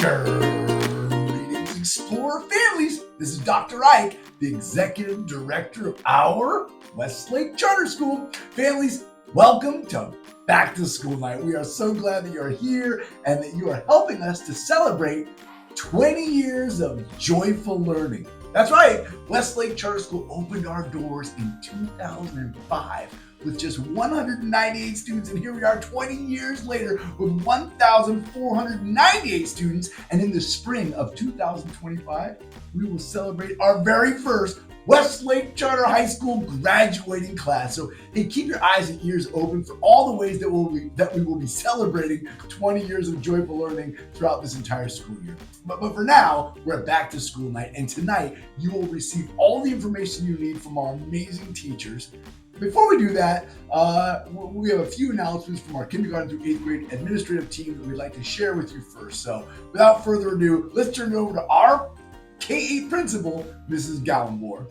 Greetings, Explorer families. This is Dr. Ike, the Executive Director of our Westlake Charter School. Families, welcome to Back to School Night. We are so glad that you're here and that you are helping us to celebrate 20 years of joyful learning. That's right, Westlake Charter School opened our doors in 2005 with just 198 students, and here we are 20 years later with 1,498 students, and in the spring of 2025, we will celebrate our very first Westlake Charter High School graduating class. So hey, keep your eyes and ears open for all the ways that we will be celebrating 20 years of joyful learning throughout this entire school year. But for now, we're at Back to School Night, and tonight you will receive all the information you need from our amazing teachers. Before we do that, we have a few announcements from our kindergarten through 8th grade administrative team that we'd like to share with you first. So without further ado, let's turn it over to our K-8 principal, Mrs. Gallenbohr.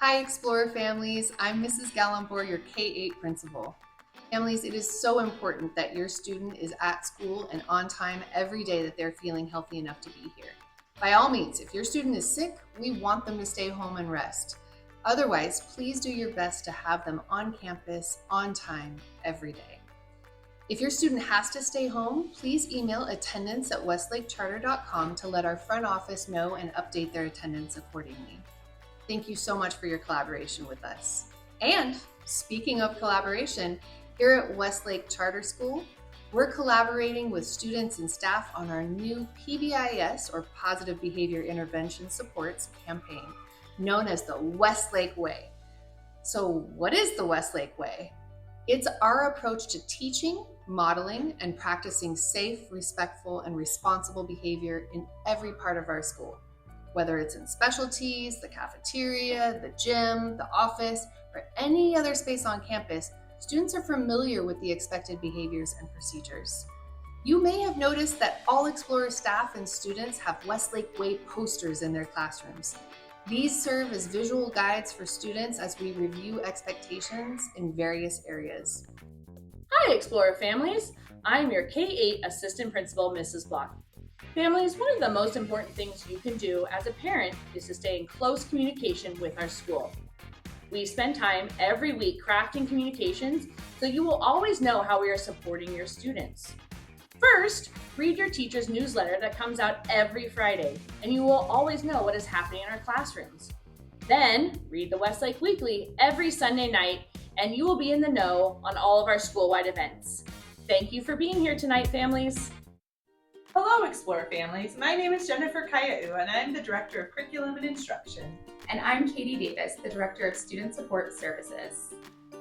Hi, Explorer families. I'm Mrs. Gallenbohr, your K-8 principal. Families, it is so important that your student is at school and on time every day that they're feeling healthy enough to be here. By all means, if your student is sick, we want them to stay home and rest. Otherwise, please do your best to have them on campus, on time, every day. If your student has to stay home, please email attendance@westlakecharter.com to let our front office know and update their attendance accordingly. Thank you so much for your collaboration with us. And speaking of collaboration, here at Westlake Charter School, we're collaborating with students and staff on our new PBIS, or Positive Behavior Intervention Supports campaign, known as the Westlake Way. So what is the Westlake Way? It's our approach to teaching, modeling, and practicing safe, respectful, and responsible behavior in every part of our school. Whether it's in specialties, the cafeteria, the gym, the office, or any other space on campus, students are familiar with the expected behaviors and procedures. You may have noticed that all Explorer staff and students have Westlake Way posters in their classrooms. These serve as visual guides for students as we review expectations in various areas. Hi, Explorer families. I'm your K-8 Assistant Principal, Mrs. Block. Families, one of the most important things you can do as a parent is to stay in close communication with our school. We spend time every week crafting communications so you will always know how we are supporting your students. First, read your teacher's newsletter that comes out every Friday, and you will always know what is happening in our classrooms. Then, read the Westlake Weekly every Sunday night, and you will be in the know on all of our school-wide events. Thank you for being here tonight, families. Hello, Explorer families. My name is Jennifer Kaya'u, and I'm the Director of Curriculum and Instruction. And I'm Katie Davis, the Director of Student Support Services.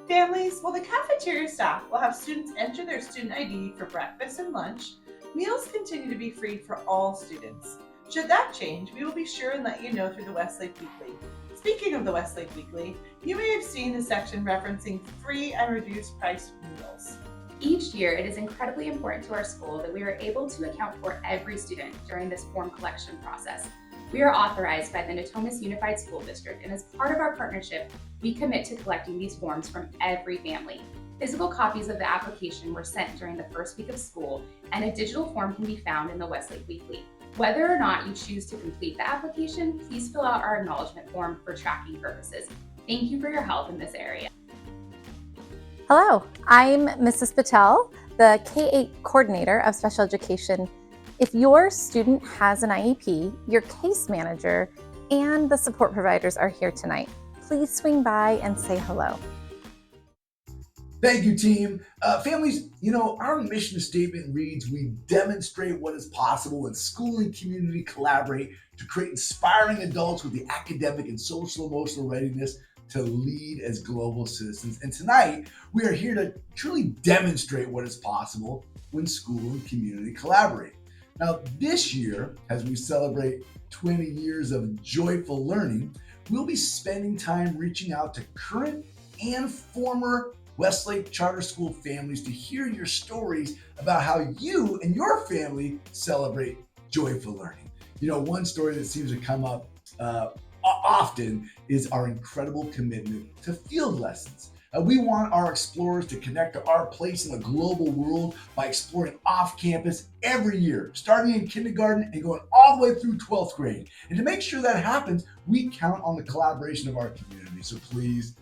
Families, while the cafeteria staff will have students enter their student ID for breakfast and lunch, meals continue to be free for all students. Should that change, we will be sure and let you know through the Westlake Weekly. Speaking of the Westlake Weekly, you may have seen the section referencing free and reduced price meals. Each year, it is incredibly important to our school that we are able to account for every student during this form collection process. We are authorized by the Natomas Unified School District, and as part of our partnership, we commit to collecting these forms from every family. Physical copies of the application were sent during the first week of school, and a digital form can be found in the Westlake Weekly. Whether or not you choose to complete the application, please fill out our acknowledgement form for tracking purposes. Thank you for your help in this area. Hello, I'm Mrs. Patel, the K-8 Coordinator of Special Education. If your student has an IEP, your case manager and the support providers are here tonight. Please swing by and say hello. Thank you, team. Families, our mission statement reads, we demonstrate what is possible when school and community collaborate to create inspiring adults with the academic and social emotional readiness to lead as global citizens. And tonight, we are here to truly demonstrate what is possible when school and community collaborate. Now, this year, as we celebrate 20 years of joyful learning, we'll be spending time reaching out to current and former Westlake Charter School families to hear your stories about how you and your family celebrate joyful learning. One story that seems to come up often is our incredible commitment to field lessons. We want our explorers to connect to our place in the global world by exploring off campus every year, starting in kindergarten and going all the way through 12th grade. And to make sure that happens, we count on the collaboration of our community. So please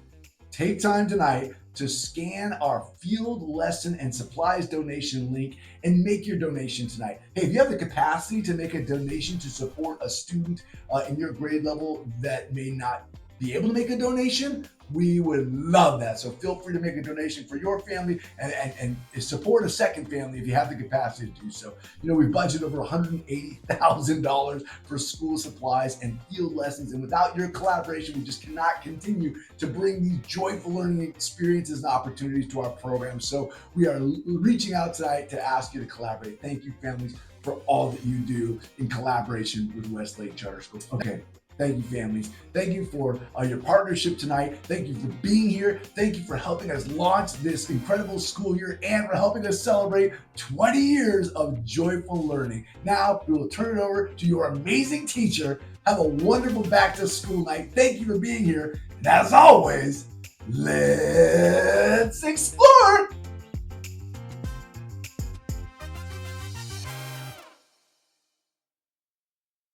take time tonight to scan our field lesson and supplies donation link and make your donation tonight. Hey, if you have the capacity to make a donation to support a student in your grade level that may not be able to make a donation, we would love that. So feel free to make a donation for your family and support a second family if you have the capacity to do so. You know, we've budgeted over $180,000 for school supplies and field lessons. And without your collaboration, we just cannot continue to bring these joyful learning experiences and opportunities to our program. So we are reaching out tonight to ask you to collaborate. Thank you, families, for all that you do in collaboration with Westlake Charter School. Okay. Thank you, families. Thank you for your partnership tonight. Thank you for being here. Thank you for helping us launch this incredible school year and for helping us celebrate 20 years of joyful learning. Now, we will turn it over to your amazing teacher. Have a wonderful back to school night. Thank you for being here. And as always, let's explore.